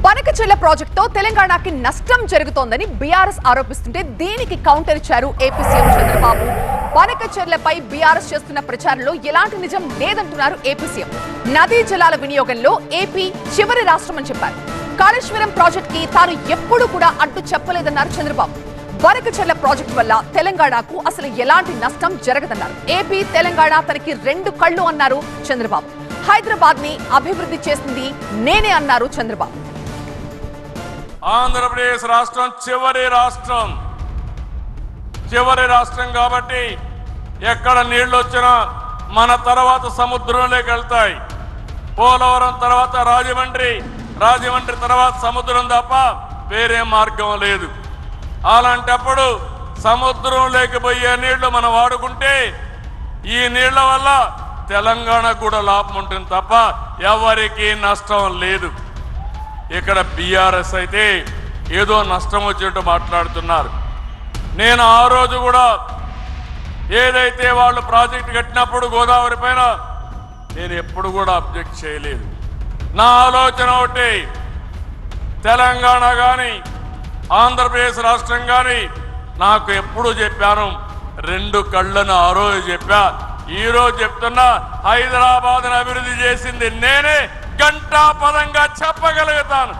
బనకచెర్ల ప్రాజెక్టుతో తెలంగాణకి నష్టం జరుగుతోందని బీఆర్ఎస్ ఆరోపిస్తుంటే దీనికి కౌంటర్ ఇచ్చారు ఏపీ సీఎం చంద్రబాబు. బనకచెర్లపై బీఆర్ఎస్ చేస్తున్న ప్రచారంలో ఎలాంటి నిజం లేదంటున్నారు ఏపీ సీఎం. నదీ జలాల వినియోగంలో ఏపీ చివరి రాష్ట్రమని చెప్పారు. కాళేశ్వరం ప్రాజెక్ట్ కి తాను ఎప్పుడూ కూడా అడ్డు చెప్పలేదన్నారు చంద్రబాబు. బనకచెర్ల ప్రాజెక్టు వల్ల తెలంగాణకు అసలు ఎలాంటి నష్టం జరగదన్నారు. ఏపీ తెలంగాణ తనకి రెండు కళ్ళు అన్నారు చంద్రబాబు. హైదరాబాద్ ని అభివృద్ధి చేసింది నేనే అన్నారు చంద్రబాబు. ఆంధ్రప్రదేశ్ రాష్ట్రం చివరి రాష్ట్రం కాబట్టి ఎక్కడ నీళ్లు వచ్చినా మన తర్వాత సముద్రంలోకి వెళ్తాయి. పోలవరం తర్వాత రాజమండ్రి తర్వాత సముద్రం తప్ప వేరే మార్గం లేదు. అలాంటప్పుడు సముద్రంలోకి పోయే నీళ్లు మనం వాడుకుంటే ఈ నీళ్ల వల్ల తెలంగాణకు కూడా లాభం ఉంటుంది తప్ప ఎవరికి నష్టం లేదు. ఇక్కడ బీఆర్ఎస్ అయితే ఏదో నష్టం వచ్చినట్టు మాట్లాడుతున్నారు. నేను ఆ రోజు కూడా ఏదైతే వాళ్ళు ప్రాజెక్టు కట్టినప్పుడు గోదావరి పైన నేను ఎప్పుడు కూడా అబ్జెక్ట్ చేయలేదు. నా ఆలోచన ఒకటి, తెలంగాణ కానీ ఆంధ్రప్రదేశ్ రాష్ట్రం కానీ నాకు ఎప్పుడు చెప్పాను, రెండు కళ్ళను ఆ రోజు చెప్పా. ఈ రోజు చెప్తున్నా, హైదరాబాద్ను అభివృద్ధి చేసింది నేనే, గంటాపదంగా చెప్పగలుగుతాను.